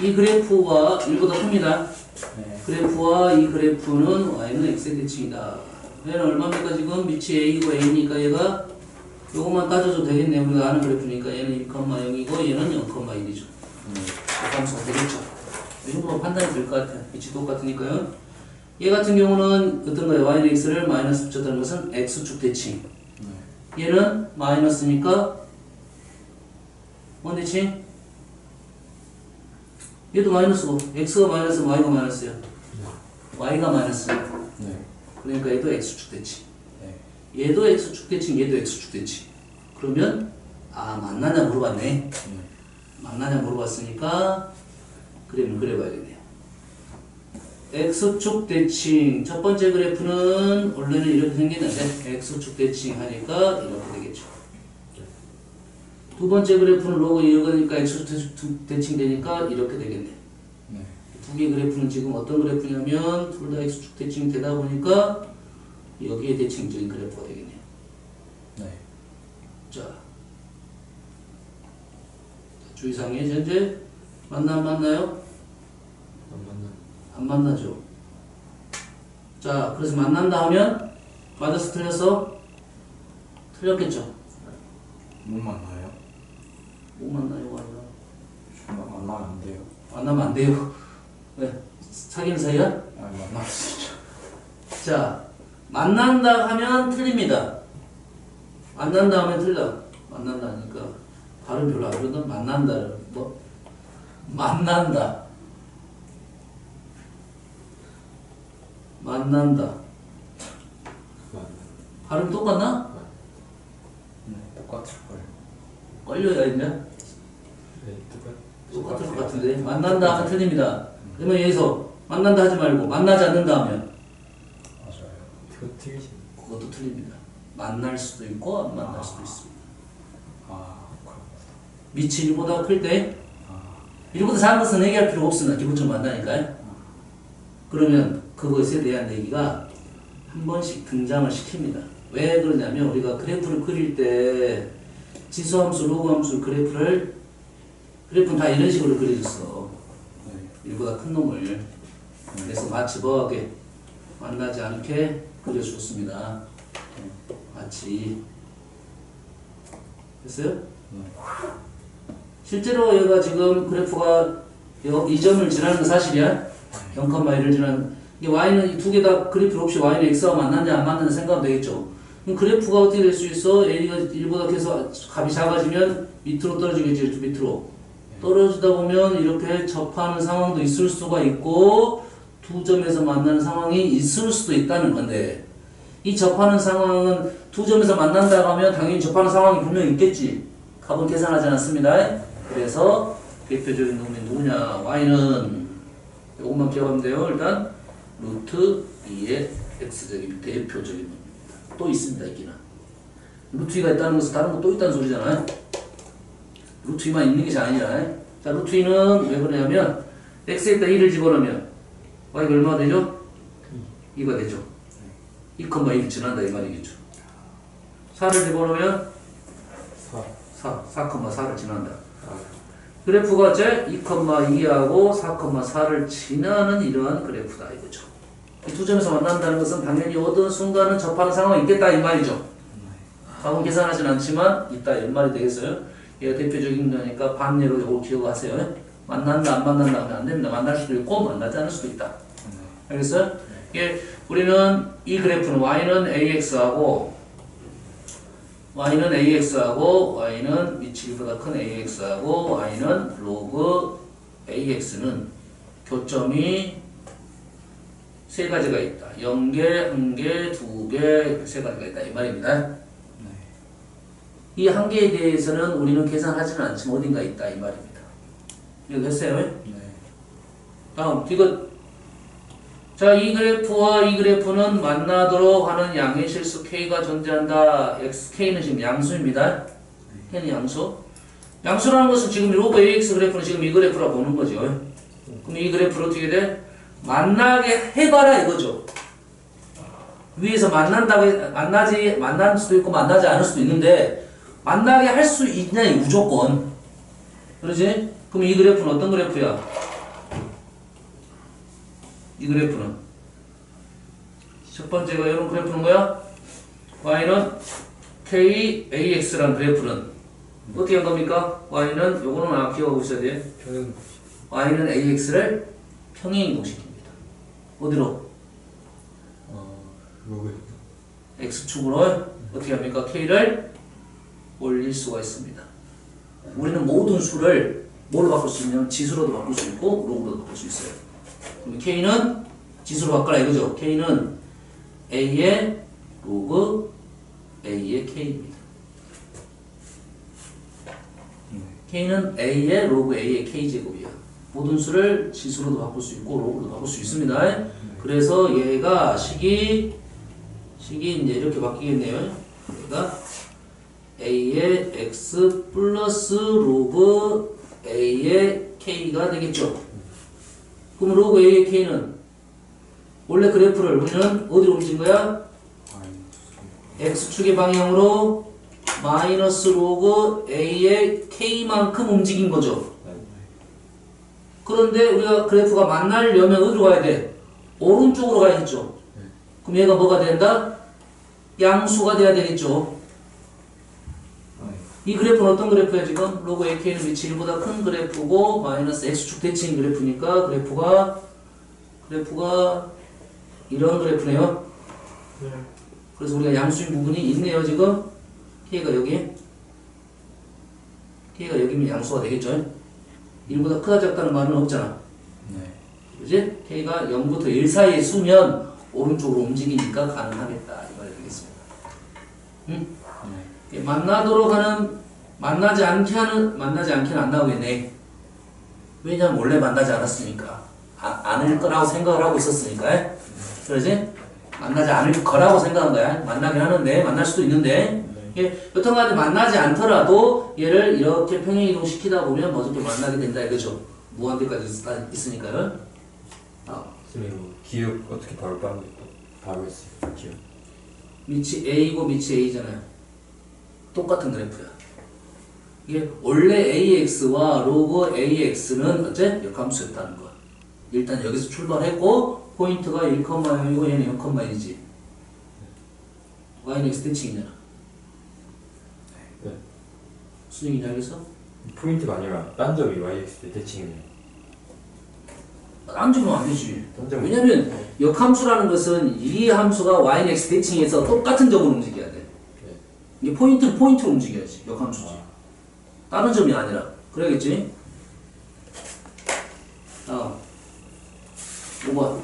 이 그래프가 1보다 큽니다. 네. 그래프와 이 그래프는 y는 x의 대칭이다. 얘는 얼마입니까? 지금 밑이 a이고 a니까 얘가 요것만 따져도 되겠네. 우리가 아는 그래프니까 얘는 1,0이고 얘는 0,1이죠. 함수가 되겠죠. 이 정도로 판단이 될 것 같아요. 위치 똑같으니까요. 얘 같은 경우는 어떤 거예요? y는 x를 마이너스 붙였다는 것은 x축 대칭. 얘는 마이너스니까 뭔 대칭? 얘도 마이너스고 x가 마이너스 y가 마이너스야. y가 마이너스야. 네. 그러니까 얘도 x축 대칭. 네. 얘도 x축 대칭, 얘도 x축 대칭. 그러면 아 만나냐 물어봤네. 만나냐 물어봤으니까 그림을 그려봐야겠네요. x축 대칭 첫 번째 그래프는 원래는 이렇게 생겼는데 x축 대칭 하니까 이렇게 되겠죠. 두 번째 그래프는 로그 1거니까 x축 대칭 되니까 이렇게 되겠네. 네. 두 개 그래프는 지금 어떤 그래프냐면 둘 다 x축 대칭 되다 보니까 여기에 대칭적인 그래프가 되겠네요. 네. 자, 주의사항에 현재 만나 안 만나요? 안 만나죠. 자, 그래서 만난다 하면 맞아서 틀렸어? 틀렸겠죠. 못 만나요? 못 만나요, 아니라. 만나면 안 돼요. 만나면 안 돼요. 왜? 사귀는 사이야? 아, 만날 수 있죠. 자, 만난다 하면 틀립니다. 만난다 하면 틀려. 만난다 하니까 발음 별로 안 좋은데 만난다. 뭐? 만난다. 만난다. 발음 똑같나? 네, 똑같을걸. 걸려야 있냐? 네, 똑같을 것 같은데. 만난다 하면 틀립니다. 그러면 여기서 만난다 하지 말고 만나지 않는다 하면 맞아요. 그거 틀리시. 그것도 틀립니다. 만날 수도 있고 안 만날 수도 있습니다. 아, 그렇구나. 밑이 1보다 클 때 아, 1보다 작은 것은 얘기할 필요 없으나 기본적으로 만나니까요. 그러면 그것에 대한 얘기가 한 번씩 등장을 시킵니다. 왜 그러냐면 우리가 그래프를 그릴 때 지수함수, 로그함수 그래프는 다 이런 식으로 그려줬어. 네. 1보다 큰 놈을. 그래서 마치 뭐하게 만나지 않게 그려주었습니다. 마치. 됐어요? 네. 실제로 얘가 지금 그래프가 이 점을 지나는 건 사실이야. 0,1을 지나는. 이게 y는 이 두 개 다 그래프 없이 y는 x와 만났냐 안 만났냐 생각하면 되겠죠. 그럼 그래프가 어떻게 될 수 있어? a가 1보다 계속 값이 작아지면 밑으로 떨어지겠지. 이렇게 밑으로. 떨어지다 보면 이렇게 접하는 상황도 있을 수가 있고 두 점에서 만나는 상황이 있을 수도 있다는 건데 이 접하는 상황은 두 점에서 만난다고 하면 당연히 접하는 상황이 분명히 있겠지. 값은 계산하지 않습니다. 그래서 대표적인 놈이 누구냐? y는 이것만 기억하면 돼요. 일단 루트 2의 x적인 대표적인 놈입니다. 또 있습니다. 있기는. 루트 2가 있다는 것은 다른 거 또 있다는 소리잖아요. 루트 2만 있는 것이 아니잖아요. 자, 루트 2는 왜 그러냐면 x에다 1을 집어넣으면 y가 얼마가 되죠? 2가 되죠. 2,1 지난다 이 말이겠죠. 4를 집어넣으면 4,4를 지난다. 그래프가 제 2,2하고 4,4를 지나는 이러한 그래프다 이거죠. 이 두 점에서 만난다는 것은 당연히 어떤 순간은 접하는 상황이 있겠다 이 말이죠. 방금 계산하진 않지만 있다 이 말이 되겠어요. 얘가 대표적인 거니까 반례로 이거 기억하세요. 만난다 안 만난다 하면 안 됩니다. 만날 수도 있고 만나지 않을 수도 있다. 알겠어요? 예, 우리는 이 그래프는 y는 ax하고 y는 밑이 1보다 큰 ax하고 y는 로그 ax는 교점이 세 가지가 있다. 0개, 1개, 2개, 세 가지가 있다. 이 말입니다. 이 한 개에 대해서는 우리는 계산하지는 않지만 어딘가 있다. 이 말입니다. 이거 됐어요? 네. 다음, 이거. 자, 이 그래프와 이 그래프는 만나도록 하는 양의 실수 K가 존재한다. K는 지금 양수입니다. K는 양수. 양수라는 것은 지금 로그 AX 그래프는 지금 이 그래프라고 보는 거죠. 그럼 이 그래프를 어떻게 돼? 만나게 해봐라 이거죠. 위에서 만날 수도 있고 만나지 않을 수도 있는데 만나게 할 수 있냐 이 무조건. 그러지? 그럼 이 그래프는 어떤 그래프야? 이 그래프는 첫 번째가 이런 그래프는 뭐야? y는 KAX라는 그래프는 어떻게 한 겁니까? y는 요거는 기억하고 있어야 돼. 평행 y는 AX를 평행이동시킵니다. 어디로? 로그 X축으로 어떻게 합니까? K를 올릴 수가 있습니다. 우리는 모든 수를 뭘로 바꿀 수 있냐면 지수로도 바꿀 수 있고 로그로도 바꿀 수 있어요. 그럼 K는 지수로 바꿔라 이거죠. K는 A의 로그 A의 K입니다. K는 A의 로그 A의 K제곱이야. 모든 수를 지수로도 바꿀 수 있고 로그로도 바꿀 수 있습니다. 그래서 얘가 식이 이제 이렇게 바뀌겠네요. 그러니까 A의 X 플러스 로그 A의 K가 되겠죠. 그럼 로그 A의 K는 원래 그래프를 우리는 어디로 옮긴 거야? X축의 방향으로 마이너스 로그 A의 K만큼 움직인 거죠. 그런데 우리가 그래프가 만나려면 어디로 가야 돼? 오른쪽으로 가야겠죠. 그럼 얘가 뭐가 된다? 양수가 돼야 되겠죠. 이 그래프는 어떤 그래프야 지금? 로그 AK는 위치 1보다 큰 그래프고 마이너스 X축 대칭 그래프니까 그래프가 이런 그래프네요. 그래서 우리가 양수인 부분이 있네요 지금. K가 여기면 양수가 되겠죠. 1보다 크다 작다는 말은 없잖아. 그지? K가 0부터 1 사이의 수면 오른쪽으로 움직이니까 가능하겠다 이 말이 되겠습니다. 응? 만나도록 하는 만나지 않게는 안 나오겠네. 왜냐면 원래 만나지 않았으니까 않을 거라고 생각을 하고 있었으니까. 그러지? 만나지 않을 거라고 생각한 거야. 만나긴 하는데 만날 수도 있는데 여튼간에 만나지 않더라도 얘를 이렇게 평행이동 시키다 보면 어떻게 만나게 된다 이거죠. 무한대까지 있으니까요. 선생님 기억 어떻게 바로 했어요? 기억 밑이 A고 밑이 A잖아요. 똑같은 그래프야. 이게 원래 AX와 로그 AX는 어째? 역함수였다는 거야. 일단 여기서 출발했고 포인트가 1,0이고 얘는 0,1이지. y는 x 대칭이잖아. 네. 무슨 얘기냐 알겠어? 포인트가 아니라 딴 점이 YX 대칭이네요. 안 주면 안 되지. 딴 왜냐면 역함수라는 것은 이 함수가 y는 x 대칭에서 똑같은 점으로 움직여야 돼. 이게 포인트로 움직여야지. 역함수지. 다른 점이 아니라. 그래야겠지? 5번.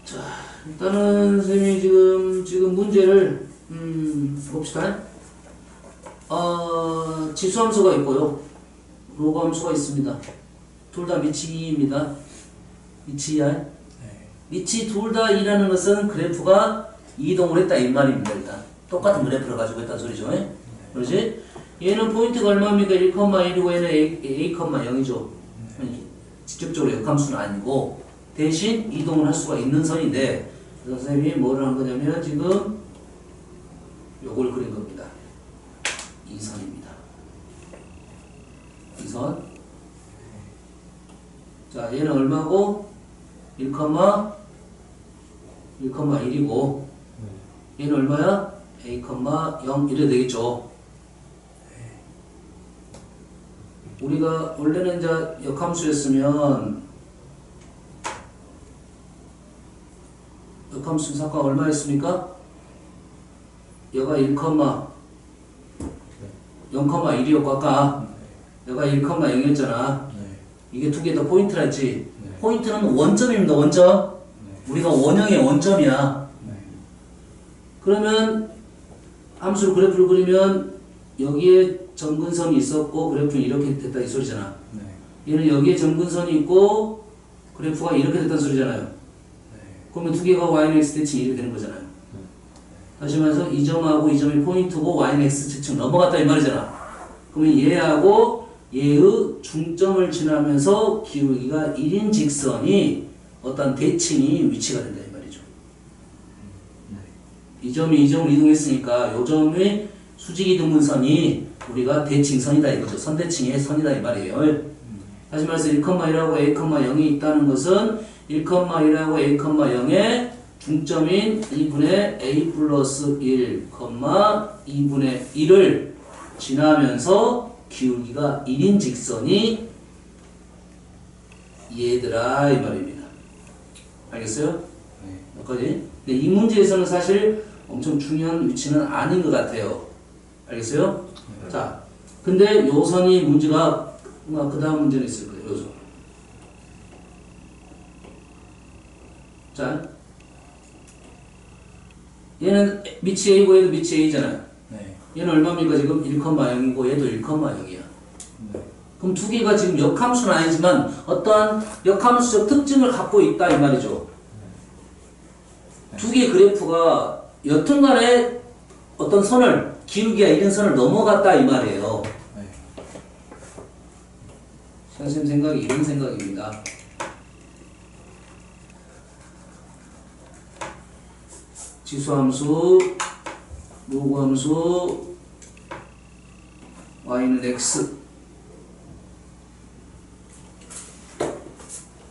자, 일단은 선생님이 지금 문제를 봅시다. 지수함수가 있고요. 로그함수가 있습니다. 둘 다 미치 2입니다. 미치 2야. 미치 둘 다 2라는 것은 그래프가 이동을 했다 이 말입니다. 일단 똑같은 그래프를 가지고 있다는 소리죠. 그렇지? 얘는 포인트가 얼마입니까? 1,1이고 얘는 A,0이죠. 직접적으로 역함수는 아니고 대신 이동을 할 수가 있는 선인데 선생님이 뭐를 한 거냐면 지금 요걸 그린 겁니다. 이 선입니다. 이 선. 자, 얘는 얼마고? 1,1이고 얘는 얼마야? A,0 이래 되겠죠. 우리가 원래는 이제 역함수였으면 역함수 사과 얼마였습니까? 얘가 0,1이었고 아까 얘가 1,0이었잖아. 이게 두 개 더 포인트라 했지. 포인트는 원점입니다. 원점. 우리가 원형의 원점이야. 그러면 함수로 그래프를 그리면 여기에 점근선이 있었고 그래프는 이렇게 됐다 이 소리잖아. 얘는 여기에 점근선이 있고 그래프가 이렇게 됐다는 소리잖아요. 그러면 두 개가 y는 x 대칭이 이렇게 되는 거잖아요. 다시 말해서 이 점하고 이 점이 포인트고 y는 x 대칭 넘어갔다 이 말이잖아. 그러면 얘하고 얘의 중점을 지나면서 기울기가 1인 직선이 어떤 대칭이 위치가 된다 이 말이죠. 이 점이 이 점으로 이동했으니까 이 점이 수직이 드문 선이 우리가 대칭선이다 이거죠. 선대칭의 선이다 이 말이에요. 다시 말해서 1,1하고 a,0이 있다는 것은 1,1하고 a,0의 중점인 2분의 a 플러스 1, 2분의 1을 지나면서 기울기가 1인 직선이 얘들아 이 말입니다. 알겠어요? 네. 여기까지. 근데 이 문제에서는 사실 엄청 중요한 위치는 아닌 것 같아요. 알겠어요? 네. 자, 근데 요 선이 문제가 그 다음 문제는 있을 거예요. 요선. 자, 얘는 밑이 a고 얘도 밑이 a잖아요. 네. 얘는 얼마입니까? 지금 1,0이고 얘도 1,0이야. 네. 그럼 두 개가 지금 역함수는 아니지만 어떠한 역함수적 특징을 갖고 있다 이 말이죠. 두 개의 그래프가 여튼간에 어떤 선을 기울기가 이런 선을 넘어갔다 이 말이에요. 네. 선생님 생각이 이런 생각입니다. 지수함수, 로그함수, y는 x.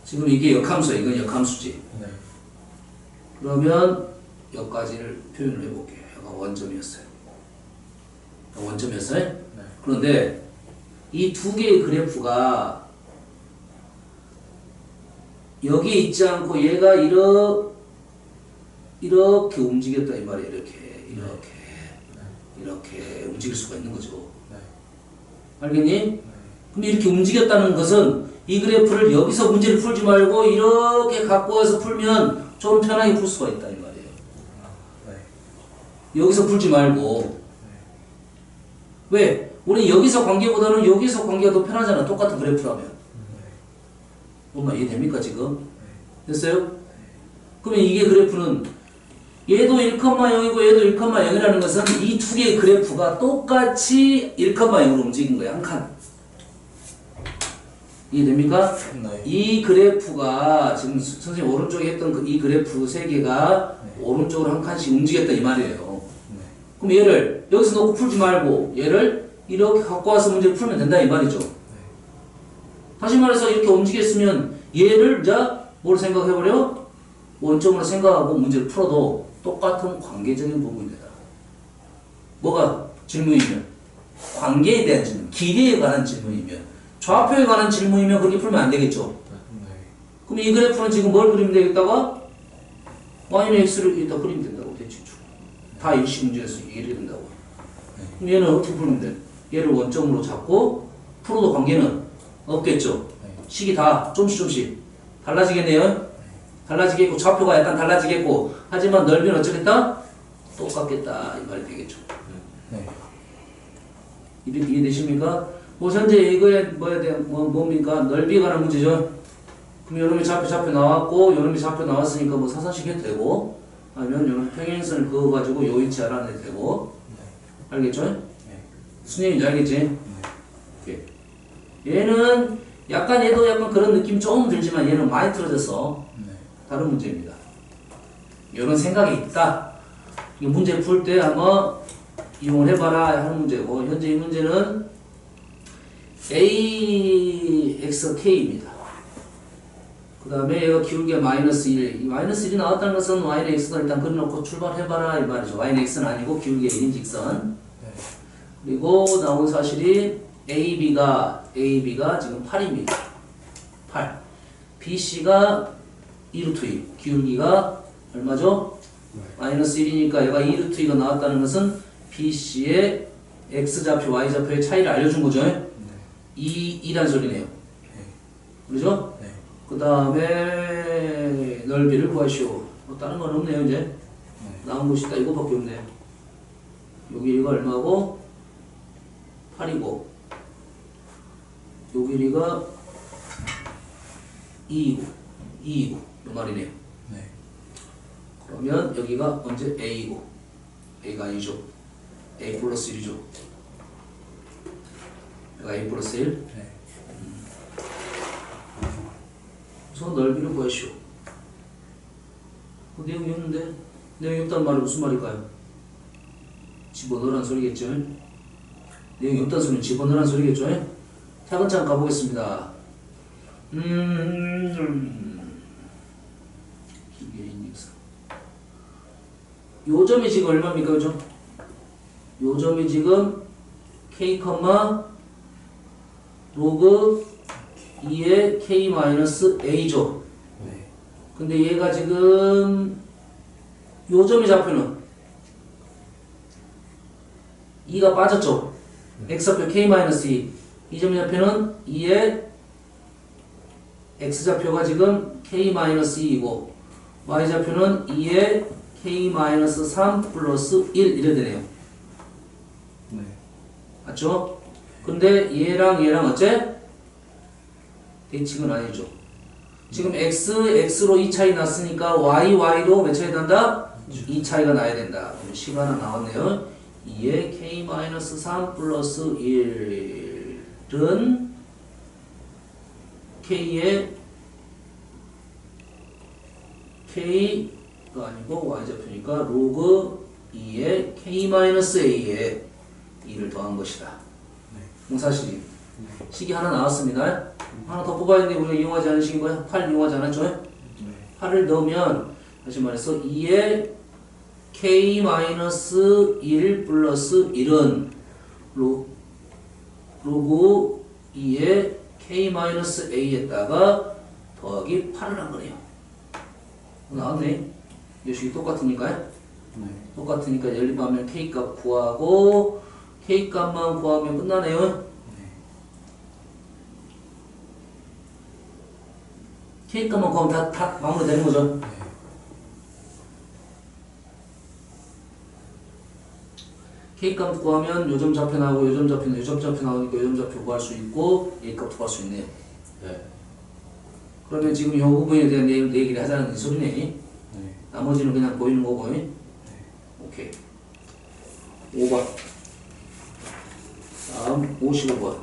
지금 이게 역함수야. 이건 역함수지. 네. 그러면 여기까지를 표현을 해볼게요. 여기가 원점이었어요. 원점이었어요? 네. 그런데 이 두 개의 그래프가 여기에 있지 않고 얘가 이렇게 움직였다 이 말이에요. 이렇게 움직일 수가 있는 거죠. 네. 알겠니? 근데 이렇게 움직였다는 것은 이 그래프를 여기서 문제를 풀지 말고 이렇게 갖고 와서 풀면 좀 편하게 풀 수가 있다 이 말이에요. 네. 여기서 풀지 말고. 왜? 우리 여기서 관계보다는 여기서 관계가 더 편하잖아. 똑같은 그래프라면. 뭔가 이해됩니까 지금? 됐어요? 그러면 이게 그래프는 얘도 1,0이고 얘도 1,0이라는 것은 이 두 개의 그래프가 똑같이 1,0으로 움직인 거야. 한 칸. 이해됩니까? 네. 이 그래프가 지금 선생님 오른쪽에 했던 이 그래프 세 개가 오른쪽으로 한 칸씩 움직였다 이 말이에요. 네. 그럼 얘를 여기서 놓고 풀지 말고 얘를 이렇게 갖고 와서 문제를 풀면 된다 이 말이죠. 다시 말해서 이렇게 움직였으면 얘를 자 뭘 생각해버려? 원점으로 생각하고 문제를 풀어도 똑같은 관계적인 부분이 되다. 뭐가 질문이면? 관계에 대한 질문, 길이에 관한 질문이면, 좌표에 관한 질문이면 그렇게 풀면 안 되겠죠. 네. 그럼 이 그래프는 지금 뭘 그리면 되겠다가 y는 x를 여기다 그리면 된다고 대칭축. 다 일시 문제에서 이해를 된다고. 그럼 얘는 어떻게 풀면 돼? 얘를 원점으로 잡고 풀어도 관계는 없겠죠. 식이 다 조금씩 달라지겠네요. 달라지겠고 좌표가 약간 달라지겠고 하지만 넓이는 어쩌겠다? 똑같겠다 이 말이 되겠죠. 네. 이렇게 이해되십니까? 뭐 현재 이거에 뭡니까? 넓이에 관한 문제죠. 그럼 요놈이 좌표 나왔고 요놈이 좌표 나왔으니까 뭐 사선식 해도 되고 아니면 요놈 평행선을 그어가지고 요 위치 알아내도 되고 알겠죠? 네. 순위인지 알겠지? 오케이. 얘는 얘도 약간 그런 느낌 조금 들지만 얘는 많이 틀어졌어. 다른 문제입니다. 이런 생각이 있다. 이 문제 풀 때 한번 이용을 해봐라 하는 문제고 현재 이 문제는 AXK입니다. 그 다음에 얘가 기울기가 마이너스 1. 이 마이너스 1이 나왔다는 것은 y는 x다 일단 그려놓고 출발해봐라 이 말이죠. y는 x는 아니고 기울기가 1인 직선. 그리고 나온 사실이 AB가 지금 8입니다. 8. BC가 2루트 2. 기울기가 얼마죠? 마이너스 1이니까 얘가 2루트 2가 나왔다는 것은 BC의 X좌표, Y좌표의 차이를 알려준 거죠. 2란 소리네요. 그러죠? 그 다음에 넓이를 구하시오. 뭐 다른 건 없네요 이제. 나온 것이 딱 이거밖에 없네. 요 길이가 얼마고? 8이고 요 길이가 2이고 요 말이네요. 네. 그러면 여기가 언제 A이고 A가 아니죠. A 플러스 1이죠. 여기가 A 플러스 1. 네. 우선 넓이를 구하시오. 내용이 없는데? 내용이 없단 말이 무슨 말일까요? 집어넣으란 소리겠죠. 내용이 없다는 소리는 집어넣으란 소리겠죠. 차근차근 가보겠습니다. 요점이 지금 얼마입니까? 요점이 지금 k, 로그 2의 k-a죠. 네. 근데 얘가 지금 요점의 좌표는 2가 빠졌죠. x좌표 k-2. 이 점의 좌표는 2의 x좌표가 지금 k-2이고 y좌표는 2의 k-3 플러스 1 이래 되네요. 네. 맞죠? 근데 얘랑 어째? 대칭은 아니죠. 지금 x로 2 차이 났으니까 y도 몇 차이 난다? 2 차이가 나야 된다. 그럼 식 하나 나왔네요. 2의 k-3 플러스 1은 k의 k가 아니고 y좌표니까 로그 2의 k-a에 2를 더한 것이다. 공사식이. 식이 하나 나왔습니다. 하나 더 뽑아야 되는데 우리가 이용하지 않은 식인 거야? 8 이용하지 않았죠? 8을 넣으면 다시 말해서 2의 k-1 플러스 1은 로그 2의 k-a에다가 더하기 8을 한 거네요. 나왔네. 이 식이 똑같으니까요. 똑같으니까 연립하면 k값 구하고 k값만 구하면 끝나네요. k값만 구하면 다 마무리되는 거죠. k값 구하면 요점 좌표 나오고 요점 좌표 나오니까 요점 좌표 구할 수 있고 a값 구할 수 있네요. 네. 그러면 지금 이 부분에 대한 얘기를 하자는 소리네. 나머지는 그냥 보이는 거고. 오케이. 5번. 다음 55번.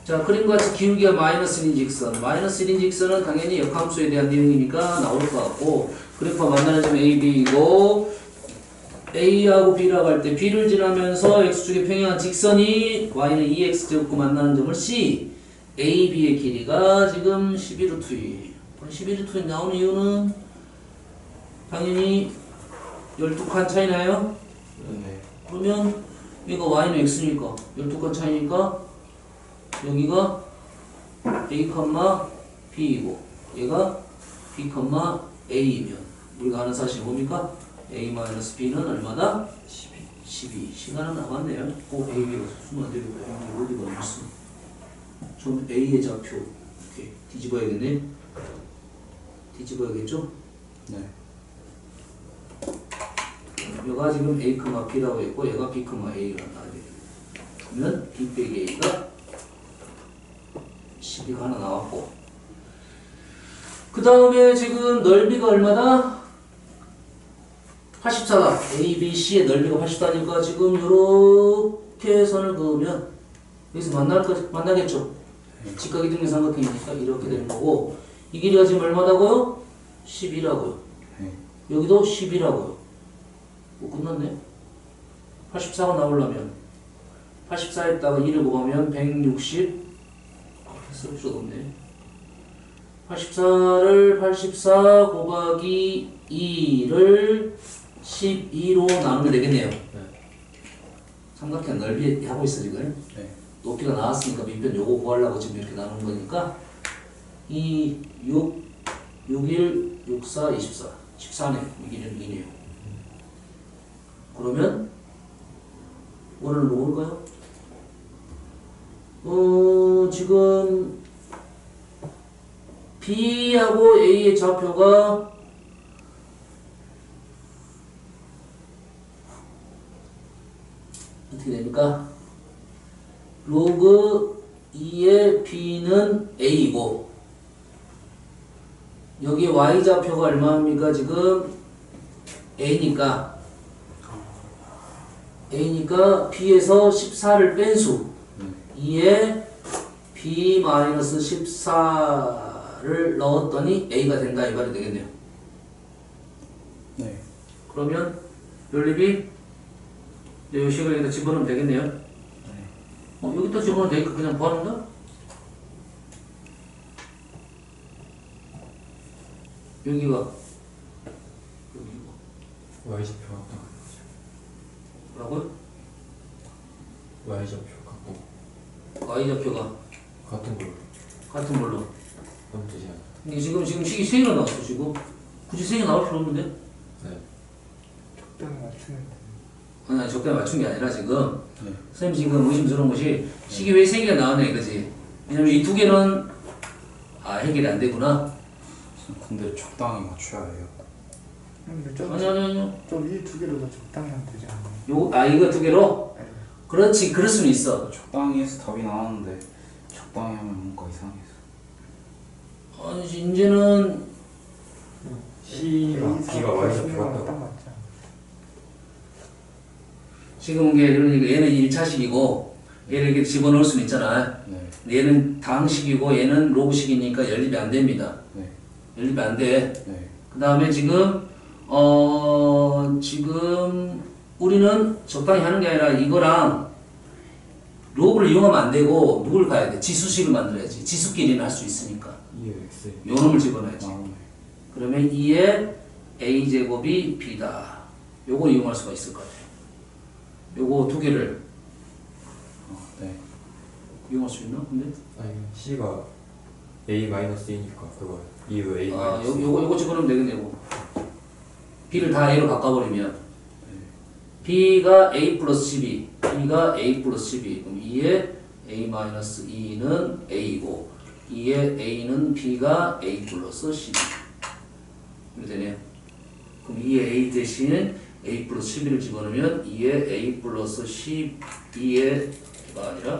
자, 그림과 같이 기울기가 마이너스 1인 직선. 마이너스 1인 직선은 당연히 역함수에 대한 내용이니까 나올 것 같고, 그래프가 만나는 점 A, B이고, A하고 B라고 할 때 B를 지나면서 X축에 평행한 직선이 Y는 2X제곱과 만나는 점을 C, A, B의 길이가 지금 11루트이. 11루트이 나오는 이유는 당연히 12칸 차이 나요? 네. 그러면 여기가 Y는 X니까 12칸 차이니까 여기가 A, B이고 얘가 B, A이면 우리가 아는 사실이 뭡니까? A-B는 얼마다? 12. 시간은 남았네요. 꼭 A로 쓰면 안 되겠고 A 어디가 있어? 좀 A의 좌표 이렇게 뒤집어야겠네. 뒤집어야겠죠? 네. 얘가 지금 A, B라고 했고 얘가 B, A가 나와야 돼요. 그러면 B 빼기 A가 12가 하나 나왔고 그 다음에 지금 넓이가 얼마다? 84다. A, B, C의 넓이가 84니까 지금 이렇게 선을 그으면 여기서 만나겠죠? 직각이 등의 삼각형이니까 이렇게 되는 거고 이 길이가 지금 얼마다고요? 10이라고요. 여기도 10이라고요. 뭐 끝났네. 84가 나오려면 84에다가 2를 곱하면 160 쓸 필요가 없네. 84를 84 곱하기 2를 12로 나누면 되겠네요. 삼각형 넓이 하고 있어 지금. 높이가 나왔으니까 밑변 요거 구하려고 지금 이렇게 나누는 거니까 2, 6, 61, 64, 24 14네. 이 길이는 2네요. 그러면 원을 놓을까요? 지금 B하고 A의 좌표가 어떻게 됩니까? 로그 2의 B는 A이고 여기 Y좌표가 얼마입니까? 지금 A니까 B에서 14를 뺀 수 2에 B-14를 넣었더니 A가 된다 이 말이 되겠네요. 네. 그러면 연립이 이 식을 여기다 집어넣으면 되겠네요. 여기다 집어넣으면 되니까 그냥 구하는다? 여기가 y좌표 같은 뭐라고요? 거 y좌표 갖고 y좌표가 같은 걸로 같은 걸로. 그럼 되지 않아? 근데 지금 식이 3개나 나왔어 지금. 굳이 3개 나올 필요 없는데? 네. 적당히 맞추면 돼. 아니 적당히 맞춘 게 아니라 지금 네. 선생님 지금 의심스러운 것이 식이 왜 3개가 나왔냐 이거지. 왜냐면 이 2개는 해결이 안 되구나. 근데 적당히 맞춰야 해요. 근데 아니요. 좀이 두 개로 더 적당히 하면 되지 않나요? 이거 2개로? 네. 그렇지, 그럴 수는 있어. 적당히 해서 답이 나왔는데 적당히 하면 뭔가 이상해서. 아니 이제는 C랑 B가 y좌표 딱 같다고. 맞지 않아? 지금 이게 그러니까 얘는 1차식이고 얘를 이렇게 집어넣을 수는 있잖아. 네. 얘는 당식이고 얘는 로그식이니까 연립이 안 됩니다. 네. 연립이 안 돼. 네. 그 다음에 지금 지금 우리는 적당히 하는 게 아니라 이거랑 로그를 이용하면 안 되고 누굴 가야 돼? 지수식을 만들어야지. 지수끼리는 할 수 있으니까. 2x 요 놈을 집어넣어야지. 나오네. 그러면 2의 a제곱이 b다. 요걸 이용할 수가 있을 것 같아요. 요거 두 개를 네. 이용할 수 있나? 근데? 아니 C가 a-e니까 그거 이후 a-. 요거 집어넣으면 되겠네요. b를 다 a로 바꿔버리면 b가 a 플러스 12, b가 a 플러스 12. 그럼 2의 a 마이너스 2는 a고 2의 a는 b가 a 플러스 12. 이렇게 되네요. 그럼 2의 a 대신 a 플러스 12를 집어넣으면 2의 a 플러스 12가 아니라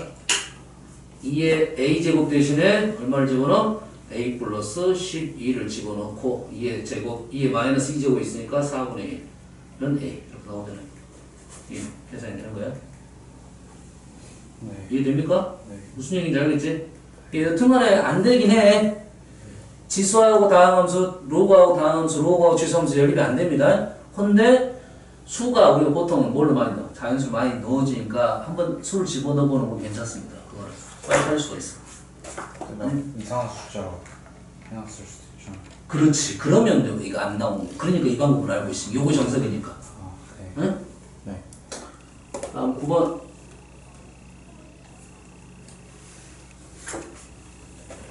2의 a제곱 대신에 얼마를 집어넣어? a 플러스 12를 집어넣고 2의 제곱, 2의 마이너스 2제곱 있으니까 4분의 1은 a 이렇게 나오잖아요. 이게 계산이 되는 거야. 네. 이해됩니까? 네. 무슨 얘기인지 알겠지? 이게 여튼간에 안 되긴 해. 지수하고 다항함수, 로그하고 다항함수, 로그하고 지수함수 연립이 안 됩니다. 근데 수가 우리가 보통 뭘로 많이 넣어? 자연수를 많이 넣어지니까 한번 수를 집어넣어보는 건 괜찮습니다. 그거를 빨리 할 수가 있어. 이상한 숫자로 해놨을 수도 있죠. 그렇지. 그러면 이거 안 나오는 거야. 그러니까 이 방법을 알고 있어. 요거 정석이니까. 아, 네. 응? 네. 다음 9번.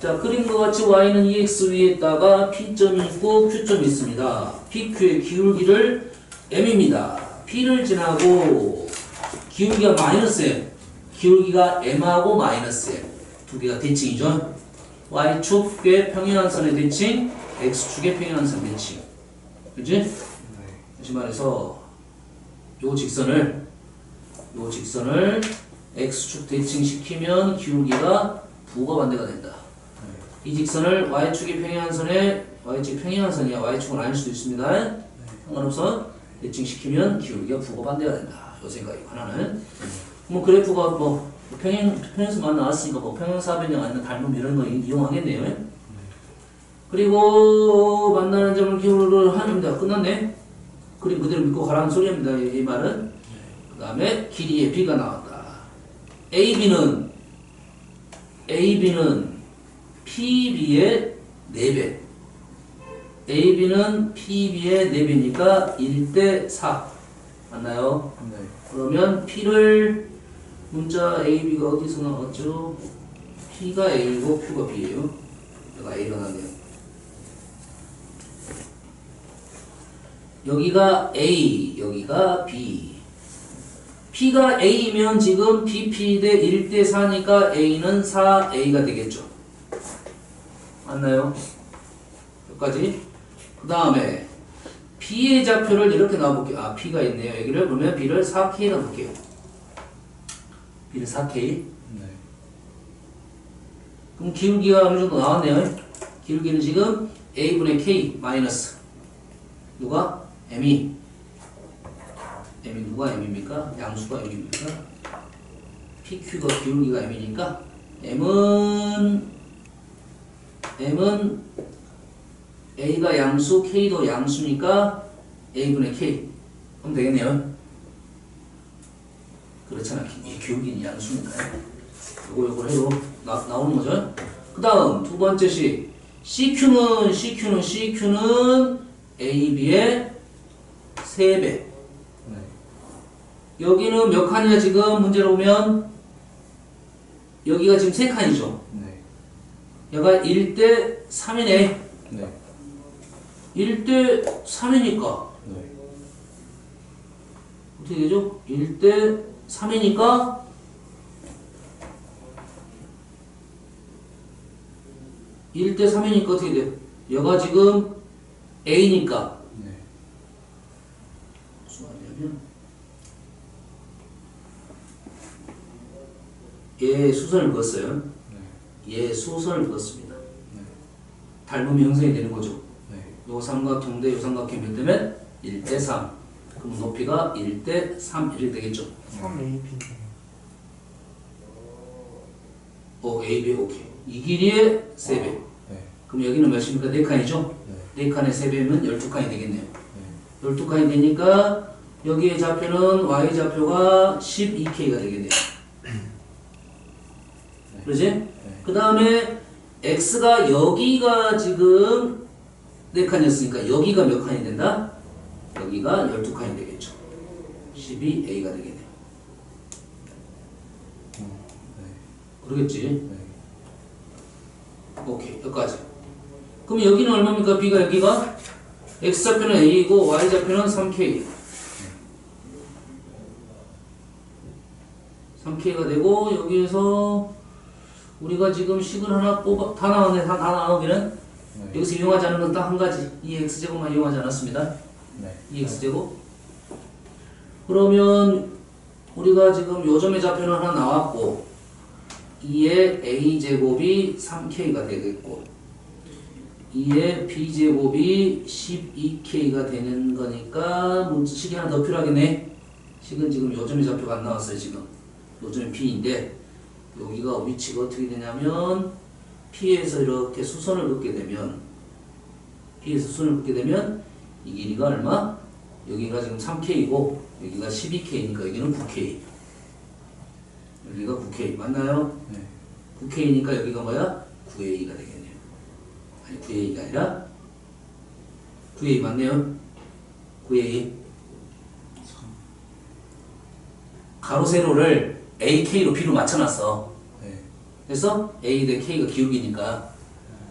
자, 그린 것 같이 y는 2x 위에다가 p점이 있고 q점이 있습니다. pq의 기울기를 m입니다. p를 지나고 기울기가 마이너스 m, 기울기가 m하고 마이너스 m 두 개가 대칭이죠. y축의 평행한선의 대칭, x축의 평행한선 대칭. 그치? 네. 다시 말해서 요 직선을 x축 대칭시키면 기울기가 부가 반대가 된다. 이 직선을 y축이 평행한선에 y축이 평행한선이야. y축은 아닐 수도 있습니다. 상관없어. 대칭시키면 기울기가 부가 반대가 된다. 요 생각이고 하나는 뭐 그래프가 뭐 평행선만 나왔으니까 뭐 평행사변형 아니면 닮음 이런 거 이용하겠네요. 그리고 만나는 점을 기울을 하는데 끝났네. 그림 그대로 믿고 가라는 소리입니다. 이 말은. 그 다음에 길이의 b가 나왔다. AB는 PB의 4배. AB는 PB의 4배니까 1대 4. 맞나요? 네. 그러면 P를 문자 AB가 어디서 나왔죠? P가 A고 Q가 B예요. 여기가 A가 나네요. 여기가 A, 여기가 B. P가 A면 지금 BP 대 1대 4니까 A는 4A가 되겠죠. 맞나요? 여기까지. 그 다음에 B의 좌표를 이렇게 놔볼게요. 아, P가 있네요. 여기를 그러면 B를 4K 놔볼게요. B를 4K. 네. 그럼 기울기가 어느 정도 나왔네요. 기울기는 지금 A분의 K 마이너스 누가? M이 누가 M입니까? 양수가 M입니까? PQ가 기울기가 M이니까 M은 A가 양수, K도 양수니까 A분의 K 하면 되겠네요. 그렇잖아. 이 기울기는 양수니까요. 요걸 해도 나오는 거죠. 그 다음 두 번째 식 CQ는 AB의 3배. 네. 여기는 몇 칸이야 지금 문제로 보면 여기가 지금 3칸이죠. 네. 얘가 1대 3이네. 네. 1대 3이니까 네. 어떻게 되죠? 1대 3이니까 1대 3이니까 어떻게 돼요? 얘가 지금 A니까 네. 무슨 말이냐면 얘 수선을 그었어요. 얘 수선을 그었습니다. 네. 닮으면 형성이 되는 거죠. 네. 요 삼각형 대 요 삼각형 몇 대면 1대 3. 그럼 높이가 1대 3 이렇게 되겠죠. 3AB. AB 오케이. 이 길이의 3배. 네. 그럼 여기는 몇입니까? 4칸이죠? 네. 4칸에 3배면 12칸이 되겠네요. 네. 12칸이 되니까 여기의 좌표는 Y좌표가 12K가 되겠네요. 그러지? 그 다음에 X가 여기가 지금 4칸이었으니까 여기가 몇 칸이 된다? 여기가 12칸이 되겠죠. 12A가 되겠네요. 네. 그러겠지? 네. 오케이, 여기까지. 그럼 여기는 얼마입니까? B가 여기가? X좌표는 A이고 Y좌표는 3K. 3K가 되고 여기에서 우리가 지금 식을 하나 뽑아 다 나왔네. 다 나오기는 네. 여기서 이용하지 않은 건 딱 한 가지. 이 X제곱만 이용하지 않았습니다. 네. 이 X제곱. 그러면 우리가 지금 요점의 좌표는 하나 나왔고 2의 A제곱이 3K가 되겠고 2의 B제곱이 12K가 되는 거니까 식이 하나 더 필요하겠네. 식은 지금 요점의 좌표가 안 나왔어요. 지금 요점이 B인데 여기가 위치가 어떻게 되냐면 P에서 이렇게 수선을 긋게 되면 P에서 수선을 긋게 되면 이 길이가 얼마? 여기가 지금 3K이고 여기가 12K니까 여기는 9K. 여기가 9K 맞나요? 네. 9K니까 여기가 뭐야? 9A가 되겠네요. 아니 9A가 아니라 9A 맞네요. 9A 가로 세로를 AK로 B로 맞춰놨어. 네. 그래서 A 대 K가 기울기니까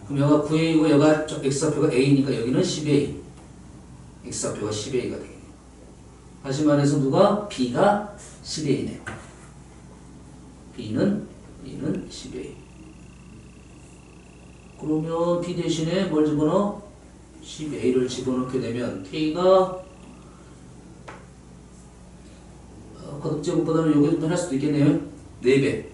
그럼 여기가 9A고 여기가 X좌표가 A니까 여기는 10A. X좌표가 10A가 되겠네요. 다시 말해서 누가? B가 10A네요. B는 10A. 그러면 B 대신에 뭘 집어넣어? 10A를 집어넣게 되면 K가 거듭제곱보다는 여기부터 할 수도 있겠네요. 4배.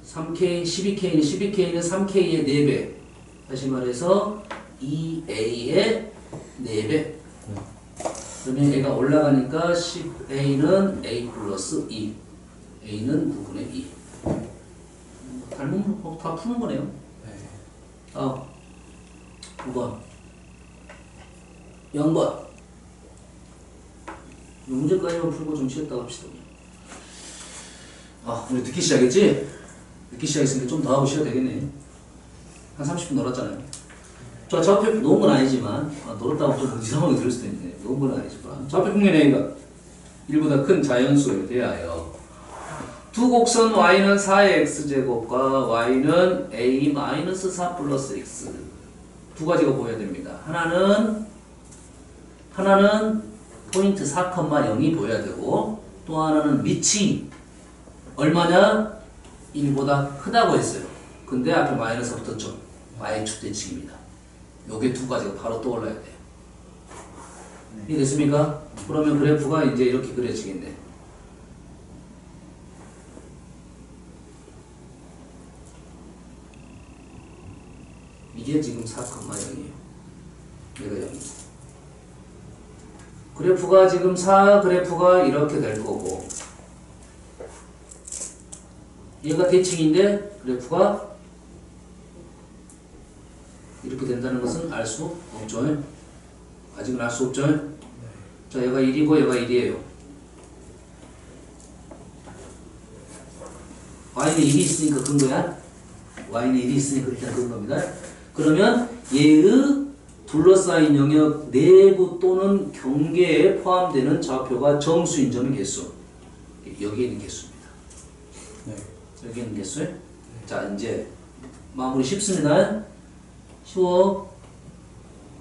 3K, 12K는 3K의 4배. 다시 말해서 2A의 4배. 그러면 A가 올라가니까 10A는 A 플러스 2. A는 9분의 2. 닮으면 다 푸는 거네요. 네. 다음 9번 0번 이 문제까지만 풀고 좀 쉬었다 합시다. 우리 늦게 시작했지? 늦게 시작했으니까 좀 더 하고 쉬어야 되겠네. 한 30분 놀았잖아요. 좌표 놓은 건 아니지만 놀았다고 좀 이상하게 들을 수도 있는데 놓은 건 아니지만 좌표 평면 A가 1보다 큰 자연수에 대하여 두 곡선 y는 4의 x제곱과 y는 a-4 플러스 x 두 가지가 보여야 됩니다. 하나는 포인트 4,0이 보여야 되고 또 하나는 밑이 얼마냐? 1보다 크다고 했어요. 근데 앞에 마이너스 붙었죠. y축 대칭입니다. 요게 두 가지가 바로 떠올라야 돼요. 이해됐습니까? 그러면 그래프가 이제 이렇게 그려지겠네. 이게 지금 4,0이에요. 얘가 0이고. 그래프가 지금 4 그래프가 이렇게 될 거고 얘가 대칭인데 그래프가 이렇게 된다는 것은 알 수 없죠. 아직은 알 수 없죠? 자, 얘가 1이고 얘가 1이에요. y는 1이 있으니까 근거야. y는 1이 있으니까 그렇게 근거입니다. 그러면 얘의 둘러싸인 영역 내부 또는 경계에 포함되는 좌표가 정수인 점의 개수. 여기에 있는 개수입니다. 네. 여기에 있는 개수. 자, 이제 마무리 쉽습니다. 쉬워.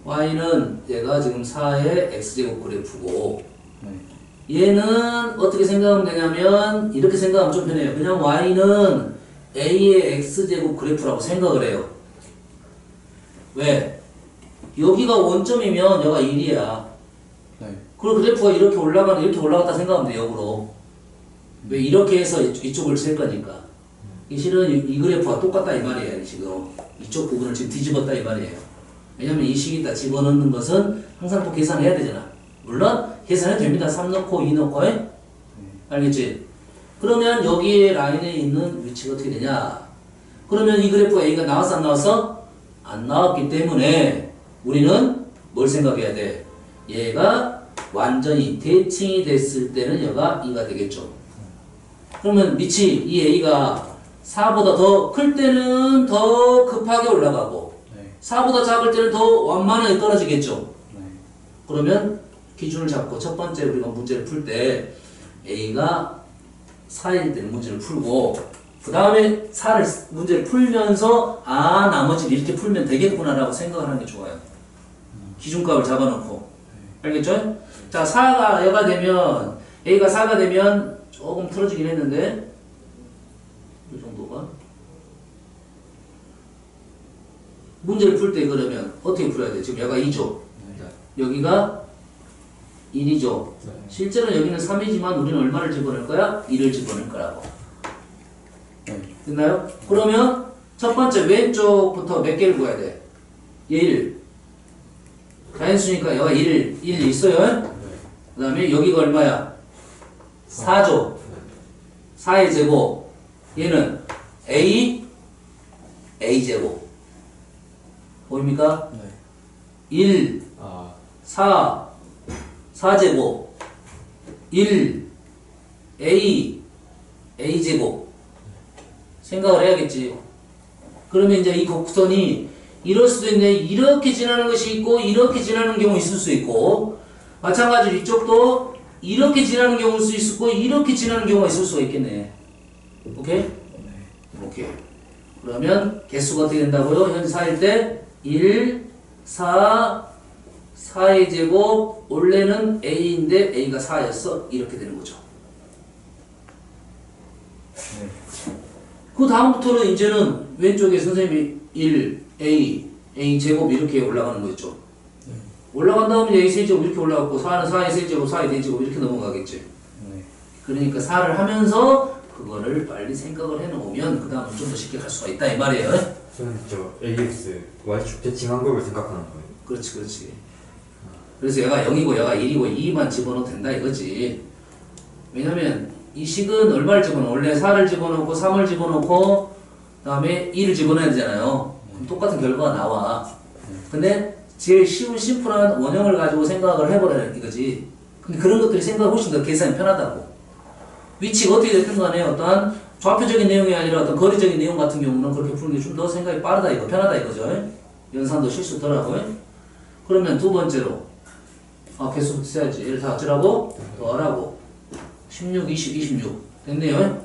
y는 얘가 지금 4의 x제곱 그래프고 네. 얘는 어떻게 생각하면 되냐면 이렇게 생각하면 좀 편해요. 그냥 y는 a의 x제곱 그래프라고 생각을 해요. 왜? 여기가 원점이면 여기가 1이야. 네. 그리고 그래프가 이렇게 올라갔다 생각하면 돼, 역으로. 왜? 이렇게 해서 이쪽을 셀 거니까. 이 실은 이 그래프가 똑같다 이 말이에요, 지금. 이쪽 부분을 지금 뒤집었다 이 말이에요. 왜냐면 이 식에다 집어넣는 것은 항상 또 계산해야 되잖아. 물론 계산해도 됩니다. 3 넣고 2 넣고. 알겠지? 그러면 여기에 라인에 있는 위치가 어떻게 되냐? 그러면 이 그래프가 A가 나왔어 안 나왔어? 안 나왔기 때문에 우리는 뭘 생각해야 돼? 얘가 완전히 대칭이 됐을 때는 얘가 2가 되겠죠. 그러면 밑이 이 A가 4보다 더 클 때는 더 급하게 올라가고 네. 4보다 작을 때는 더 완만하게 떨어지겠죠. 네. 그러면 기준을 잡고 첫 번째 우리가 문제를 풀 때 A가 4일 때는 문제를 풀고 그 다음에 4를 문제를 풀면서 나머지를 이렇게 풀면 되겠구나라고 생각을 하는 게 좋아요. 기준값을 잡아놓고. 알겠죠? 자, 4가 얘가 되면 A가 4가 되면 조금 틀어지긴 했는데 이 정도가 문제를 풀 때 그러면 어떻게 풀어야 돼? 지금 얘가 2죠. 여기가 1이죠. 실제로 여기는 3이지만 우리는 얼마를 집어넣을 거야? 1을 집어넣을 거라고. 네. 됐나요? 그러면 첫 번째 왼쪽부터 몇 개를 구해야 돼? 1. 자연수니까 여기가 1 있어요. 그 다음에 여기가 얼마야? 4죠. 4의 제곱. 얘는 A제곱. 보입니까? 네. 1, 4제곱. 1, A제곱. 생각을 해야겠지. 그러면 이제 이 곡선이 이럴 수도 있네. 이렇게 지나는 것이 있고, 이렇게 지나는 경우 있을 수 있고, 마찬가지로 이쪽도 이렇게 지나는 경우일 수 있고, 이렇게 지나는 경우가 있을 수가 있겠네. 오케이? 오케이. 그러면 개수가 어떻게 된다고요? 현재 4일 때 1, 4의 제곱, 원래는 A인데 A가 4였어. 이렇게 되는 거죠. 네. 그 다음부터는 이제는 왼쪽에 선생님이 1, A 제곱 이렇게 올라가는 거였죠. 올라간 다음에 A 세제곱 이렇게 올라갔고 4는 4의 세제곱, 4의 대제곱 이렇게 넘어가겠지. 네. 그러니까 4를 하면서 그거를 빨리 생각을 해놓으면 그 다음은 좀 더 쉽게 갈 수가 있다 이 말이에요. 저는 저 AX Y축 대칭한 걸 생각하는 거예요. 그렇지. 그래서 얘가 0이고 얘가 1이고 2만 집어넣어도 된다 이거지. 왜냐면 이 식은 얼마를 집어넣어? 원래 4를 집어넣고 3을 집어넣고 그 다음에 2를 집어넣어야 되잖아요. 그럼 똑같은 결과가 나와. 근데 제일 쉬운 심플한 원형을 가지고 생각을 해보라는 이거지. 근데 그런 것들이 생각이 훨씬 더 계산이 편하다고. 위치가 어떻게 됐든 간에 어떠한 좌표적인 내용이 아니라 어떤 거리적인 내용 같은 경우는 그렇게 푸는 게 좀 더 생각이 빠르다 이거, 편하다 이거죠. 연산도 실수 덜하고. 그러면 두 번째로 개수부터 써야지. 얘를 다 어쩌라고? 더하라고. 16, 20, 26 됐네요.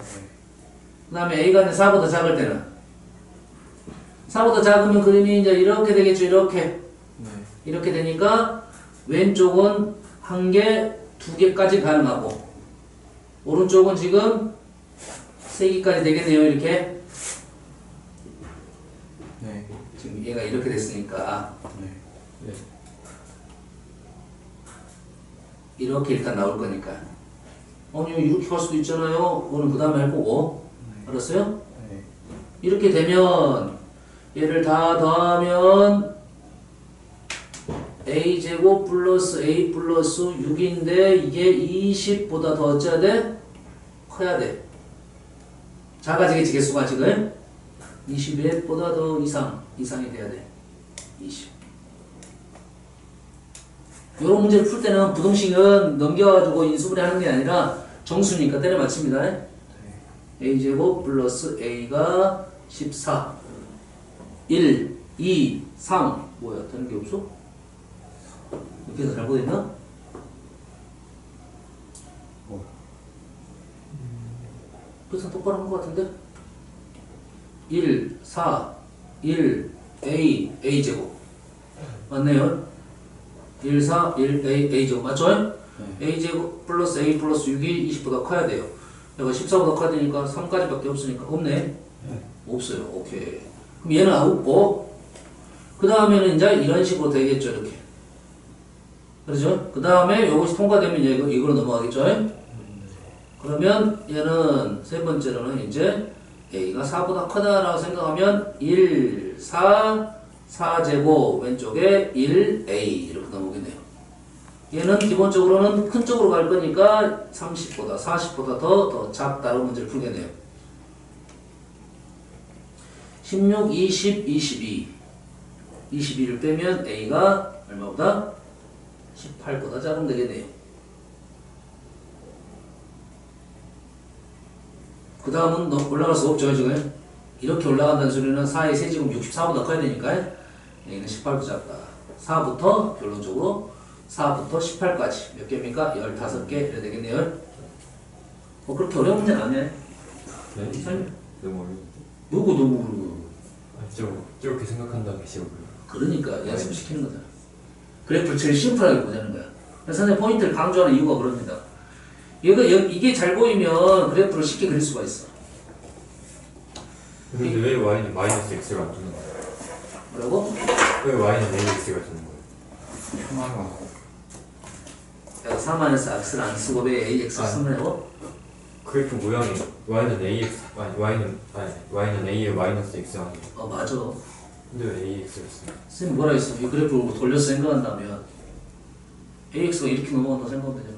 그 다음에 A가 4보다 작을 때는 4보다 작으면 그림이 이제 이렇게 되겠죠. 이렇게 되니까 왼쪽은 1개, 2개까지 가능하고 오른쪽은 지금 3개까지 되겠네요. 이렇게. 네. 지금 얘가 이렇게 됐으니까 네. 이렇게 일단 나올 거니까. 아니 이렇게 갈 수도 있잖아요. 그거는 그 다음에 할 거고. 알았어요? 네. 이렇게 되면 얘를 다 더하면 A제곱 플러스 A 플러스 6인데 이게 20보다 더 어째야 돼? 커야 돼. 작아지겠지 개수가 지금 21보다 더 이상이 돼야 돼. 20. 이런 문제를 풀 때는 부등식은 넘겨가지고 인수분해 하는 게 아니라 정수니까 때려 맞춥니다. a제곱 플러스 a가 14 1, 2, 3 뭐야 되는 게 없어? 이렇게 해서 잘못했나? 그래서 똑바로 한 것 같은데? 1, 4, 1, a, a제곱 맞네요. 1, 4, 1, a제곱 맞죠? a제곱 플러스 a 플러스 6이 20보다 커야 돼요. 얘가 14보다 커야 되니까 3까지밖에 없으니까 없네? 없어요. 오케이. 그럼 얘는 없고 그 다음에는 이제 이런 식으로 되겠죠. 이렇게. 그렇죠? 그 다음에 이것이 통과되면 이걸로 넘어가겠죠? 그러면 얘는 세 번째로는 이제 a가 4보다 크다라고 생각하면 1, 4, 4제곱 왼쪽에 1a 이렇게 넘어오겠네요. 얘는 기본적으로는 큰 쪽으로 갈 거니까 30보다 40보다 더 작다로 문제를 풀겠네요. 16, 20, 22 22를 빼면 a가 얼마보다? 18보다 작으면 되겠네요. 그 다음은 올라갈 수가 없죠. 지금 이렇게 올라간다는 소리는 4의 세제곱 64보다 커야 되니까 여기는 18보다 작다. 4부터 결론적으로 4부터 18까지 몇 개입니까? 15개 이래야 되겠네요. 그렇게 어려운 문제는 아니에요. 네? 너무 어려운데. 누구 저렇게 생각한다는 게 싫어요. 그러니까 연습시키는 거잖아. 그래프를 제일 심플하게 보자는 거야. 그래서 선생님 포인트를 강조하는 이유가 그럽니다. 이게 잘 보이면 그래프를 쉽게 그릴 수가 있어. 근데 왜 y는 마이너스 x가 안 주는 거예요? 뭐라고? 왜 y는 ax가 주는 거예요? 편하다. 내가 4-x를 안 쓰고 왜 ax를 쓰면 해고? 그래프 모양이 y는 ax y는 a에 마이너스 x 아니에요? 맞아. 근데 왜 ax를 써요? 선생님 뭐라 했어? 이 그래프를 돌려서 생각한다면 ax가 이렇게 넘어간다고 생각하면 되잖아.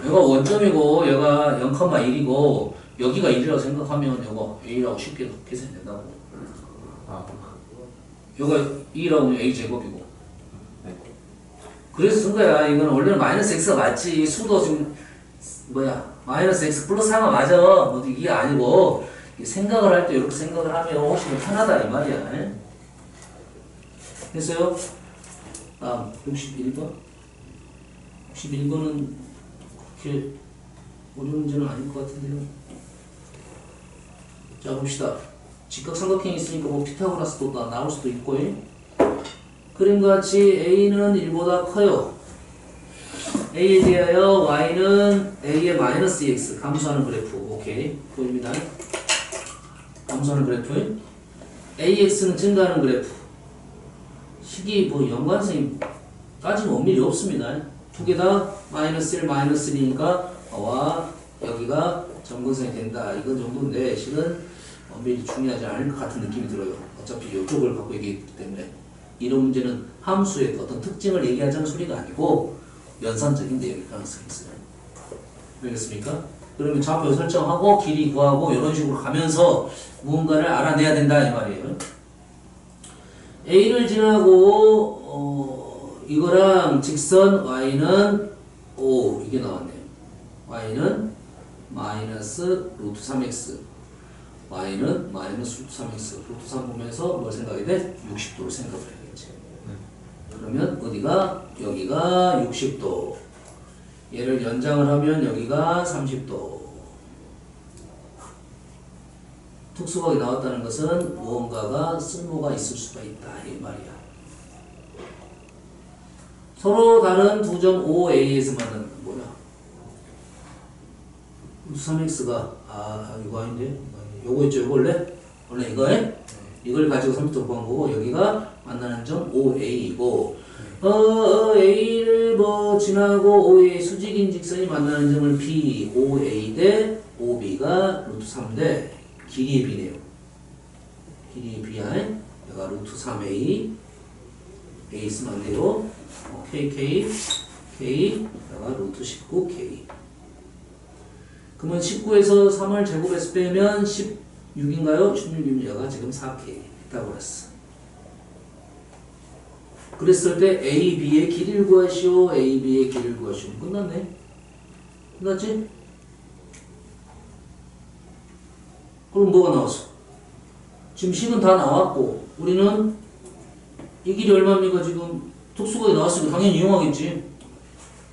얘가 원점이고 얘가 0,1이고 여기가 1이라고 생각하면 이거 a라고 쉽게 계산이 된다고. 여기가 2라고 하면 a제곱이고. 네. 그래서 쓴 거야. 이거는 원래는 마이너스 x가 맞지. 수도 지금 마이너스 x 플러스 4가 맞아. 뭐 이게 아니고 생각을 할 때 이렇게 생각을 하면 훨씬 더 편하다 이 말이야. 됐어요? 61번? 61번은 그렇게 어려운 문제는 아닐 것 같은데요. 자 봅시다. 직각삼각형이 있으니까 뭐 피타고라스도 나올 수도 있고 그림같이 a는 1보다 커요. a에 대하여 y는 a의 마이너스 x 감소하는 그래프. 오케이 보입니다. 감소하는 그래프. ax는 증가하는 그래프. 식이 뭐 연관성이 따지면 엄밀히 없습니다. 두 개 다 마이너스 1, 마이너스 2니까 와 여기가 점근성이 된다. 이건 정도인데 실은 엄밀히 중요하지 않을 것 같은 느낌이 들어요. 어차피 이쪽을 갖고 얘기했기 때문에 이런 문제는 함수의 어떤 특징을 얘기하자는 소리가 아니고 연산적인 내용일 가능성이 있어요. 알겠습니까? 그러면 좌표 설정하고 길이 구하고 이런 식으로 가면서 무언가를 알아내야 된다 이 말이에요. A를 지나고 이거랑 직선 y는 5 이게 나왔네요. y는 마이너스 루트 3x y는 마이너스 루트 3x 루트 3 보면서 뭘 생각해야 돼? 60도를 생각을 해야겠지. 그러면 어디가? 여기가 60도. 얘를 연장을 하면 여기가 30도. 특수각이 나왔다는 것은 무언가가 쓸모가 있을 수가 있다 이 말이야. 서로 다른 두 점 OA에서 만나는 뭐야? 3x가 이거 아닌데? 요거 있죠? 요거 원래 이거에? 이걸 가지고 30도 구한 거고 여기가 만나는 점 OA이고 A를 뭐 지나고 OA 수직인 직선이 만나는 점을 B, OA 대 OB가 루트 3대 길이의 B네요. 길이의 B야. 얘가 루트 3A A 쓰면 안 돼요. KK K 얘가 루트 19K. 그러면 19에서 3을 제곱해서 빼면 16인가요? 16이면 얘가 지금 4K 피타고라스. 그랬을 때 A, B의 길이를 구하시오. A, B의 길이를 구하시오. 끝났네. 끝났지? 그럼 뭐가 나왔어? 지금 식은 다 나왔고 우리는 이 길이 얼마입니까? 지금 특수각이 나왔으니까 당연히 이용하겠지.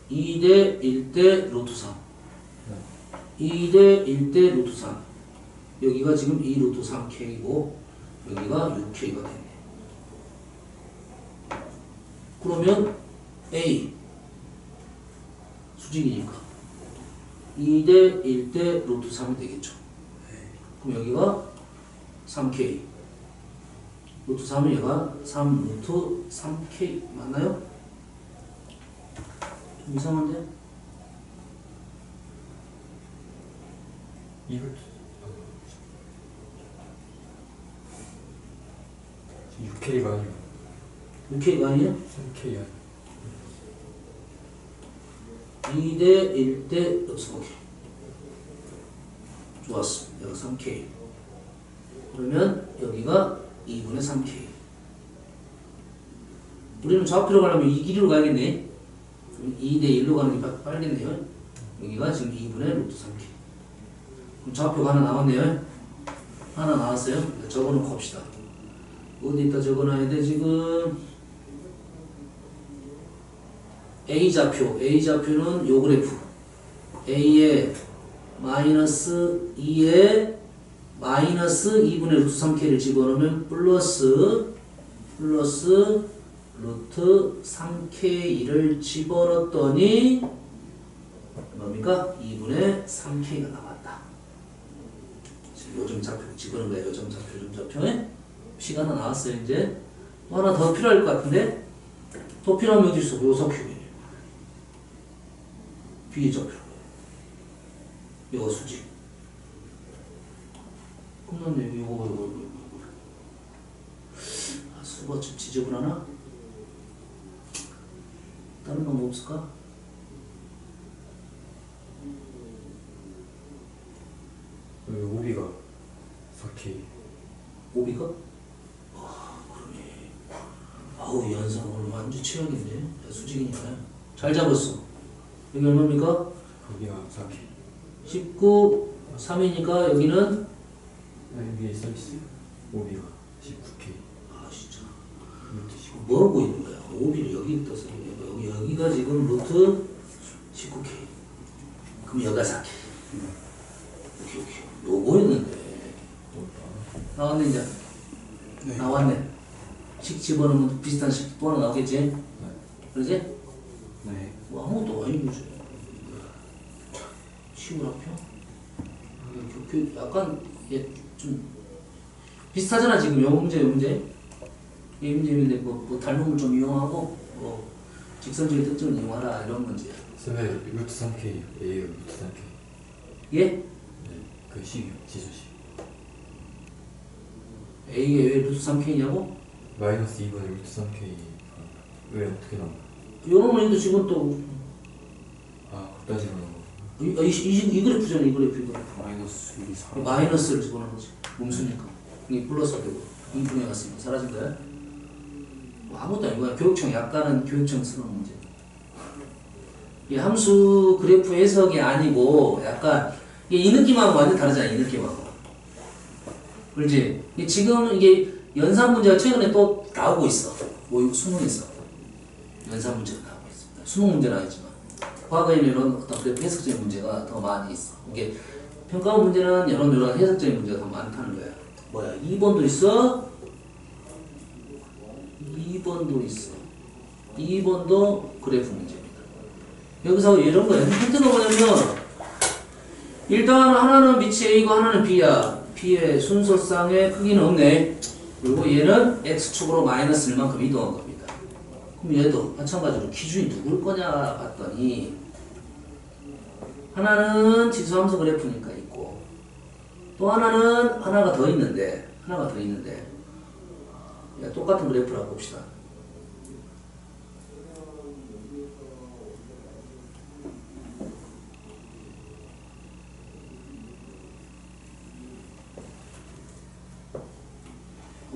2대 1대 루트 3 2대 1대 루트 3 여기가 지금 2 루트 3K이고 여기가 6K가 됐네. 그러면 A 수직이니까 2대 1대 루트 3이 되겠죠. 그럼 여기가 3K 루트 3은 얘가 3 루트 3K 맞나요? 좀 이상한데? 이걸 6K가 아니고 6K가 아니에요? 3K야. 2대 1대 루트 3K 좋았어. 여기가 3K 그러면 여기가 2분의 3K 우리는 좌표로 가려면 이 길이로 가야겠네. 2대 1로 가는 게 빠르겠네요. 여기가 지금 2분의 루트 3K 그럼 좌표가 하나 나왔네요. 하나 나왔어요. 적어놓고 합시다. 어디다 적어놔야 돼 지금 A좌표는 요 그래프 A에 마이너스 2에 마이너스 2분의 루트 3K를 집어넣으면 플러스 루트 3K를 집어넣었더니 뭡니까? 2분의 3K가 나왔다. 지금 요점 좌표 집어넣은 거예요. 요점 좌표에 P가 하나 나왔어요. 이제 또 하나 더 필요할 것 같은데 더 필요하면 어디 있어? 요석큐 B의 좌표 요거 수직 끝났네. 요거 수가 좀 지저분하나? 다른 방법 없을까? 여기 오비가 4K. 오비가? 그러네. 아우 연상 오늘 완전 최악인데. 야, 수직이니까 잘 잡았어. 여기 얼마입니까? 거기가 4K. 19, 3이니까 여기는 위에 써있어. 오비가 19K. 아 진짜 루트 19. 뭐 하고 있는 거야? 오비를 여기 떠서 여기가 지금 루트 19K 그럼 여기가 4K 오케이 요거였는데 나왔네 이제. 네. 나왔네. 식 집어넣으면 비슷한 식 또 하나 나오겠지? 그러지? 네. 뭐 아무것도 아니고 식을 합혀? 약간 이게 좀 비슷하잖아 지금 요 문제 이 문제인데 뭐 닮음을 좀 이용하고 뭐 직선적인 특징을 이용하라 이런 문제야. 선생님 루트 3K A가 루트 3K. 예? 네. 그 식이요. 지수식. A가 왜 루트 3K냐고? 마이너스 2분의 루트 3K. 왜 어떻게 나와? 요런 문제도 지금 또 아, 그따지로 나와. 이 그래프잖아. 이 그래프. 마이너스 1, 4. 마이너스를 집어넣는 거지. 음수니까. 이게 플러스가 되고 2분의 갔으니까 사라진 거야. 뭐 아무것도 아니고 그냥 교육청 약간은 교육청스러운 문제. 이 함수 그래프 해석이 아니고 약간 이 느낌하고 완전 다르잖아. 이 느낌하고. 그렇지? 지금 이게 연산 문제가 최근에 또 나오고 있어. 뭐 수능에서 연산 문제가 나오고 있어. 수능 문제는 아니지만 과거에는 이런 어떤 그래프 해석적인 문제가 더 많이 있어. 이게 평가원 문제는 이런 해석적인 문제가 더 많다는 거야. 뭐야? 2번도 있어? 2번도 있어. 2번도 그래프 문제입니다. 여기서 이런 거야. 힌트가 뭐냐면 일단 하나는 빛이 A고 하나는 B야. B의 순서상의 크기는 없네. 그리고 얘는 X축으로 마이너스 1만큼 이동한 겁니다. 그럼 얘도 마찬가지로 기준이 누굴 거냐 봤더니 하나는 지수함수 그래프니까 있고 또 하나는 하나가 더 있는데 똑같은 그래프라고 봅시다.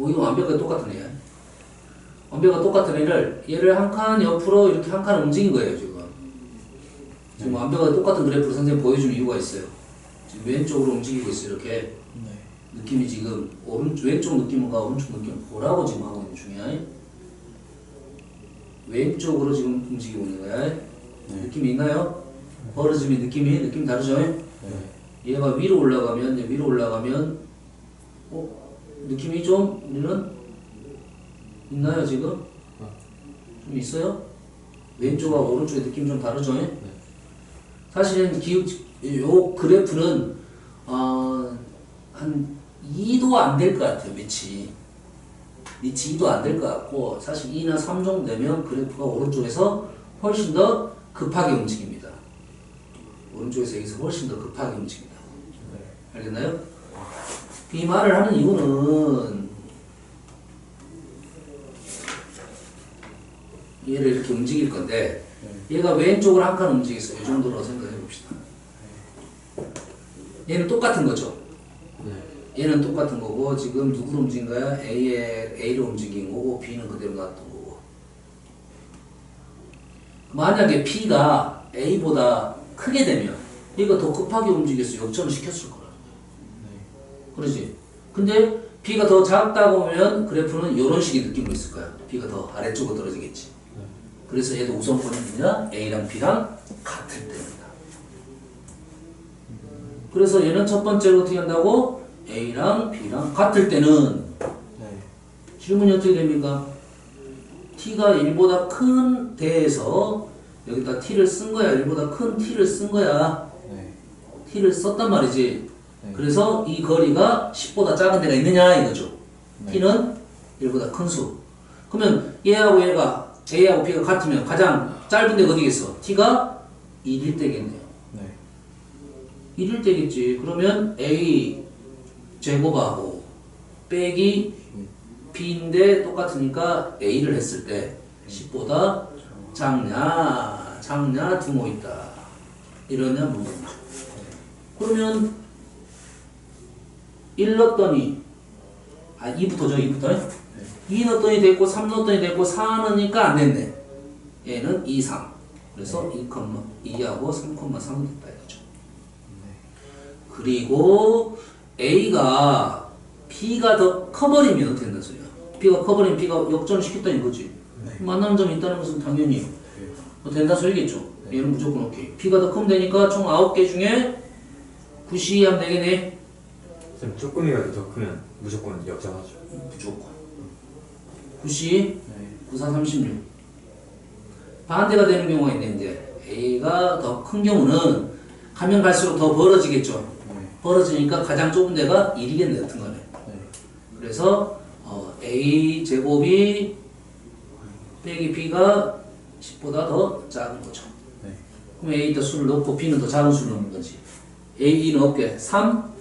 이거 완벽하게 똑같은 애야. 완배가 똑같은 얘를 한 칸 옆으로 이렇게 한 칸 움직인 거예요, 지금. 지금 완배가 똑같은 그래프를 선생님 보여주는 이유가 있어요. 지금 왼쪽으로 움직이고 있어요, 이렇게. 느낌이 지금 왼쪽 느낌과 오른쪽 느낌 뭐라고 지금 하고 있는 중이야. 왼쪽으로 지금 움직이고 있는 거야. 느낌이 있나요? 벌어짐이 느낌 다르죠? 얘가 위로 올라가면 느낌이 좀 우리는 있나요 지금? 좀 있어요? 왼쪽하고 오른쪽의 느낌이 좀 다르죠? 사실은 요 그래프는 한 2도 안 될 것 같아요. 밑이 2도 안 될 것 같고 사실 2나 3 정도 되면 그래프가 오른쪽에서 훨씬 더 급하게 움직입니다. 오른쪽에서 여기서 훨씬 더 급하게 움직입니다. 알겠나요? 이 말을 하는 이유는 얘를 이렇게 움직일 건데 얘가 왼쪽으로 한 칸 움직였어요. 이 정도로 생각해 봅시다. 얘는 똑같은 거죠. 얘는 똑같은 거고 지금 누구로 움직인 거야? A로 움직인 거고 B는 그대로 놨던 거고. 만약에 B가 A보다 크게 되면 얘가 더 급하게 움직여서 역전을 시켰을 거라는 거야. 그러지? 근데 B가 더 작다고 보면 그래프는 이런 식의 느낌으로 있을 거야. B가 더 아래쪽으로 떨어지겠지. 그래서 얘도 우선권이 뭐냐? A랑 B랑 같을 때입니다. 그래서 얘는 첫 번째로 어떻게 한다고? A랑 B랑 같을 때는 질문이 어떻게 됩니까? T가 1보다 큰 데에서 여기다 T를 쓴 거야. 1보다 큰 T를 쓴 거야. T를 썼단 말이지. 그래서 이 거리가 10보다 작은 데가 있느냐 이거죠. T는 1보다 큰 수. 그러면 얘하고 얘가 A하고 B가 같으면 가장 짧은 데가 어디겠어? T가 1일 때겠네요. 1일 때겠지. 그러면 A 제곱하고 빼기 B인데 똑같으니까 A를 했을 때 10보다 작냐 두모 있다. 이러냐 물어본다. 그러면 1 넣었더니 2부터죠. 2 넣었더니 됐고 3 넣었더니 됐고 4 넣으니까 안 됐네. 얘는 2, 3. 그래서 2,2하고 3,3은 됐다 이거죠. 그리고 A가 B가 더 커버리면 어떻게 된다 소리야. B가 커버리면 B가 역전을 시켰다는 거지. 만나는 점이 있다는 것은 당연히 된다 소리겠죠. 얘는 무조건 오케이. B가 더 크면 되니까 총 9개 중에 9시 하면 되겠네. 쌤 조금이라도 더 크면 무조건 역전하죠. 무조건 9시 9, 4, 36 반대가 되는 경우가 있는데 A가 더 큰 경우는 가면 갈수록 더 벌어지겠죠. 벌어지니까 가장 좁은 데가 1이겠네 여튼간에. 그래서 A 제곱이 빼기 B가 10보다 더 작은 거죠. 그럼 A도 수를 넣고 B는 더 작은 수를 넣는 거지. A는 없게 3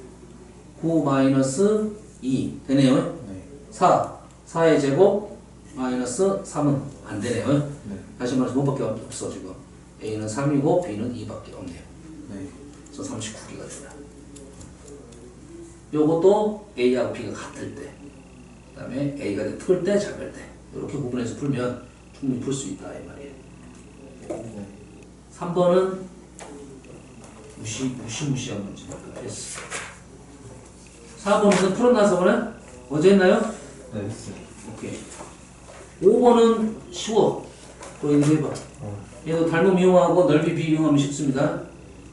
9 마이너스 2 되네요. 4의 제곱 마이너스 3은 안 되네요. 다시 말해서 뭐밖에 없어 지금. A는 3이고 B는 2밖에 없네요. 그래서 39개가 된다. 요것도 A하고 B가 같을 때, 그 다음에 A가 클 때, 작을 때 이렇게 구분해서 풀면 충분히 풀 수 있다 이 말이에요. 3번은 무시무시한 문제니까 됐어. 4번은 풀어놔서 그래? 어제 했나요? 네. 오케이. 5번은 쉬워. 또 이거 해봐. 얘도 닮음 이용하고 넓이 비이용하면 쉽습니다.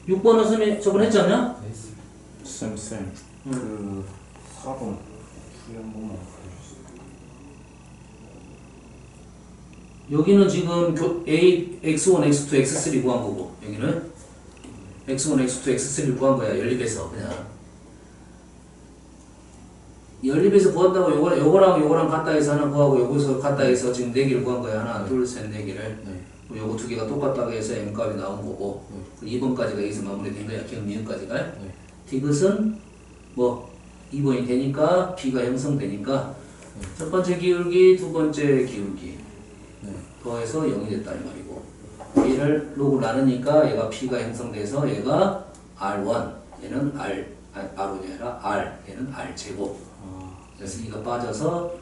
6번은 선생님 저번에 했지 않냐? 쌤, 그 4번 풀이 한 번만 보여주세요. 여기는 지금 A, X1, X2, X3 구한 거고 여기는 X1, X2, X3를 구한 거야. 연립해서 그냥 연립해서 구한다고 요거랑 같다 해서 하나 구하고 요거서 같다 해서 지금 4개를 구한 거야. 하나, 둘, 셋, 4개를 요거 2개가 똑같다고 해서 M값이 나온 거고 2번까지가 여기서 마무리된 거야. 기억 니은까지가 디귿은 뭐 2번이 되니까 B가 형성되니까 첫 번째 기울기, 두 번째 기울기 더해서 0이 됐다 이 말이고 얘를 로그로 나누니까 얘가 P가 형성돼서 얘가 R1 얘는 R1이 아니라 R 얘는 R 제곱 그래서 이가 빠져서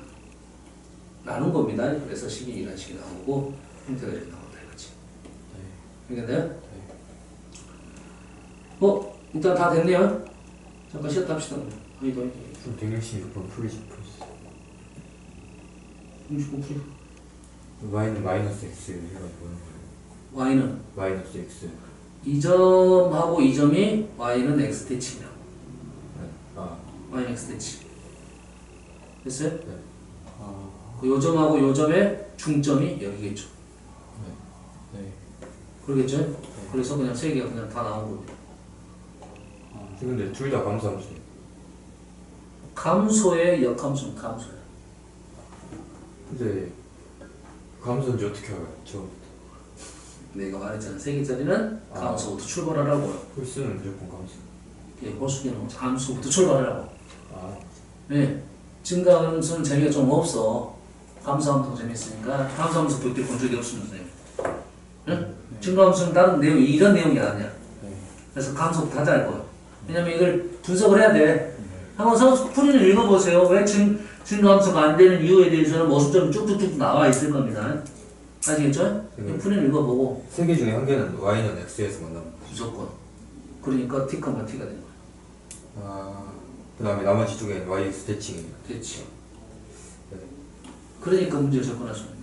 나눈 겁니다. 그래서 식이 이런 식이 나오고 형태가 이렇게 나온다 이거지. 알겠나요? 일단 다 됐네요. 잠깐 쉬었다 합시다. 아니다. 그럼 166번 풀이지 풀었어. 69 풀이. y는 마이너스 x 해가지고 하는 거예요. y는 마이너스 x. 2점하고 2점이 y는 x 대칭이라고. 네. 아, y는 x 대칭. 됐어요? 네. 그 요점하고 요점의 중점이 여기겠죠. 네. 그러겠죠? 그래서 그냥 세 개가 그냥 다 나온 겁니다. 근데 둘 다 감소함수. 감소의 역함수는 감소야. 근데 감소인지 어떻게 알아요? 처음부터. 내가 말했잖아. 세 개짜리는 감소부터 출발하라고요. 홀수는 무조건 감소. 예, 홀수기는 감소부터 출발하라고. 아, 네. 증가함수는 재미가 좀 없어. 감소함수 더 재밌으니까 감소함수 볼 때 본 적이 없으면 돼. 응? 증가함수는 다른 내용, 이런 내용이 아니야. 그래서 감소부터 하자 할 거야. 왜냐면 이걸 분석을 해야 돼. 한번 풀이를 읽어보세요. 왜 증가함수가 안 되는 이유에 대해서는 모습점이 쭉쭉쭉 나와 있을 겁니다. 아시겠죠? 풀이를 읽어보고 세 개 중에 한 개는 y는 x에서 만납니다. 무조건. 그러니까 T컴마 T가 되는 거야. 아, 그 다음에 나머지 두 개는 yx 대칭이에요. 됐지. 그러니까 문제를 접근할 수 있는 거야.